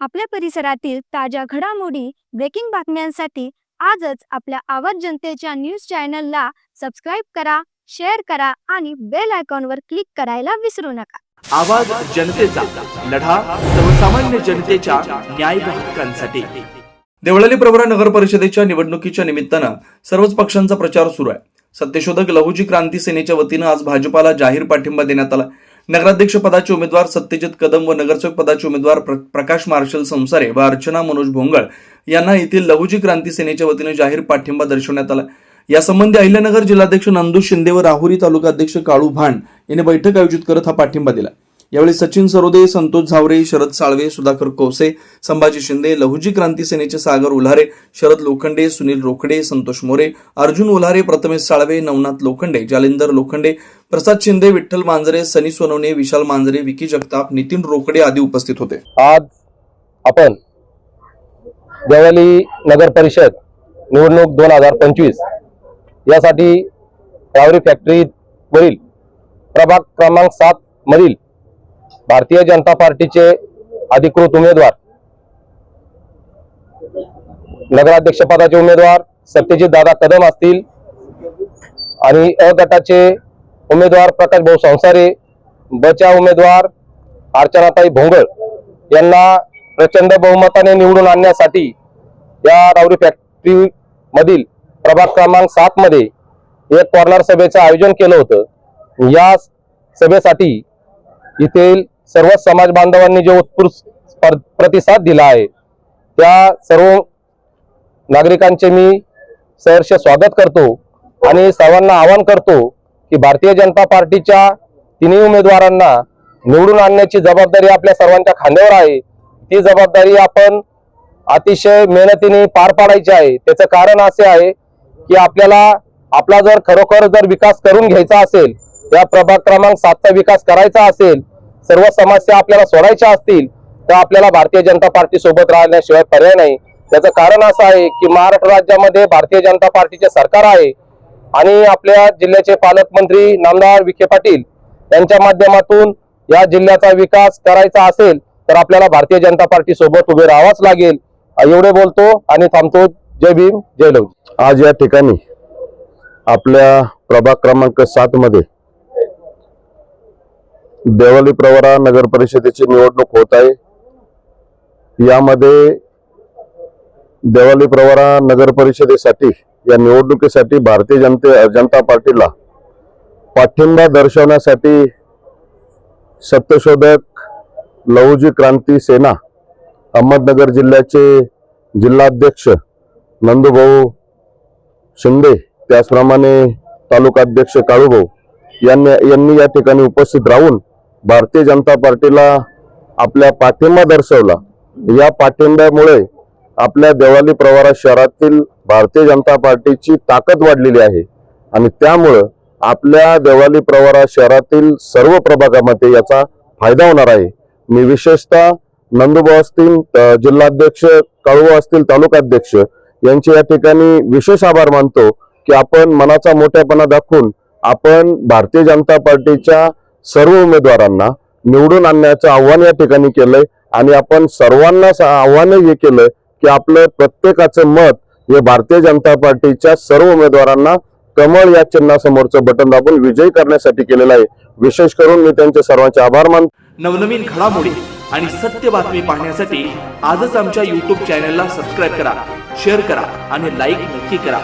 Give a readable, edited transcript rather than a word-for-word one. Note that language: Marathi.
आपल्या परिसरातील ताज्या घडामोडी, ब्रेकिंग बातम्यांसाठी आजच आपल्या आवाज जनतेच्या न्यूज चॅनलला सबस्क्राईब करा, शेअर करा आणि बेल आयकॉनवर क्लिक करायला विसरू नका. आवाज जनतेचा लढा सर्वसामान्य जनतेच्या न्याय हक्कांसाठी. देवळाली प्रवरा नगर परिषदेच्या निवडणुकीच्या निमित्तानं सर्वच पक्षांचा प्रचार सुरू आहे. सत्यशोधक लहुजी क्रांती सेनेच्या वतीनं आज भाजपाला जाहीर पाठिंबा देण्यात आला. नगराध्यक्ष पदाचे उमेदवार सत्यजित कदम व नगरसेवक पदाचे उमेदवार प्रकाश मार्शल संसारे व अर्चना मनोज भोंगळ यांना येथील लहुजी क्रांती सेनेच्या वतीनं जाहीर पाठिंबा दर्शवण्यात आला. यासंबंधी अहिल्यानगर जिल्हाध्यक्ष नंदू शिंदे व राहुरी तालुका अध्यक्ष काळू भांड यांनी बैठक आयोजित करत हा पाठिंबा दिला. यावेळी सचिन सरोदे, संतोष झावरे, शरद साळवे, सुधाकर कोसे, संभाजी शिंदे, लहुजी क्रांती सेनेचे सागर उल्हारे, शरद लोखंडे, सुनील रोकडे, संतोष मोरे, अर्जुन उल्हारे, प्रथमेश साळवे, नवनाथ लोखंडे, जालिंदर लोखंडे, प्रसाद शिंदे, विठ्ठल मांजरे, सनी सोनवणे, विशाल मांजरे, विकी जगताप, नितीन रोकडे आदी उपस्थित होते. आज आपण देवळाली नगर परिषद निवडणूक 2025 यासाठी रावरी फॅक्टरी वरील प्रभाग क्रमांक 7 मधील भारतीय जनता पार्टीचे अधिकृत उमेदवार नगराध्यक्ष पदाचे उमेदवार सत्यजित दादा कदम असतील आणि अ गटाचे उमेदवार प्रकाश भाऊ संसारे, बचा उमेदवार अर्चनाताई भोंगळ यांना प्रचंड बहुमताने निवडून आणण्यासाठी या रावरी फॅक्टरी मधील प्रभाग क्रमांक 7 मध्ये एक कॉर्नर सभेचं आयोजन केलं होतं. या सभेसाठी येथील सर्व समाज बांधवांनी जो उत्स्फूर्त प्रतिसाद दिला आहे त्या सर्व नागरिकांचे मी सहर्ष स्वागत करतो आणि सर्वांना आवाहन करतो की भारतीय जनता पार्टीच्या तिन्ही उमेदवारांना निवडून आणण्याची जबाबदारी आपल्या सर्वांच्या खांद्यावर आहे. ती जबाबदारी आपण अतिशय मेहनतीने पार पाडायची आहे. त्याचं कारण असे आहे की आपला जर खरोखर विकास करून घ्यायचा असेल, या प्रभाग क्रमांक 7चा विकास करायचा असेल, सर्व समस्या आपल्याला सोडायच्या असतील तर आपल्याला भारतीय जनता पार्टी सोबत राहण्याशिवाय पर्याय नाही. त्याचं कारण असं आहे की महाराष्ट्र राज्यामध्ये भारतीय जनता पार्टीचे सरकार आहे आणि आपल्या जिल्ह्याचे पालकमंत्री नामदार विखे पाटील यांच्या माध्यमातून या जिल्ह्याचा विकास करायचा असेल तर आपल्याला भारतीय जनता पार्टी सोबत उभे राहावंच लागेल. एवढे बोलतो आणि थांबतो. जय भीम, जय लहुजी. आज या ठिकाणी आपल्या प्रभाग क्रमांक 7 मध्ये देवळाली प्रवरा नगर परिषदेची निवडणूक होत आहे. यामध्ये देवळाली प्रवरा नगर परिषदेसाठी या निवडणुकीसाठी भारतीय जनता पार्टीला पाठिंबा दर्शवण्यासाठी सत्यशोधक लहुजी क्रांती सेना अहमदनगर जिल्ह्याचे जिल्हाध्यक्ष नंदूभाऊ शिंदे, त्याचप्रमाणे तालुका अध्यक्ष काळूभाऊ यांनी या ठिकाणी उपस्थित राहून भारतीय जनता पार्टीला आपल्या पाठिंबा दर्शवला. या पाठिंब्यामुळे आपल्या देवळाली प्रवरा शहरातील भारतीय जनता पार्टीची ताकद वाढलेली आहे आणि त्यामुळं आपल्या देवळाली प्रवरा शहरातील सर्व प्रभागामध्ये याचा फायदा होणार आहे. मी विशेषतः नंदूभाऊ असतील, जिल्हाध्यक्ष काळूभाऊ असतील, तालुका अध्यक्ष यांचे या ठिकाणी विशेष आभार मानतो की आपण मनाचा मोठेपणा दाखवून आपण भारतीय जनता पार्टीच्या सर्व उमेदवारांना निवडून आणण्याचं आव्हान या ठिकाणी केलंय आणि आपण सर्वांना आव्हान हे केलं की आपलं प्रत्येकाचं मत हे भारतीय जनता पार्टीच्या सर्व उमेदवारांना कमळ या चिन्हासमोरचं बटन दाबून विजयी करण्यासाठी केलेलं आहे. विशेष करून मी त्यांचे सर्वांचे आभार मानतो. नवनवीन घडामोडी आणि सत्य बातमी पाहण्यासाठी आजच आमच्या YouTube चॅनलला सबस्क्राईब करा, शेअर करा आणि लाईक नक्की करा.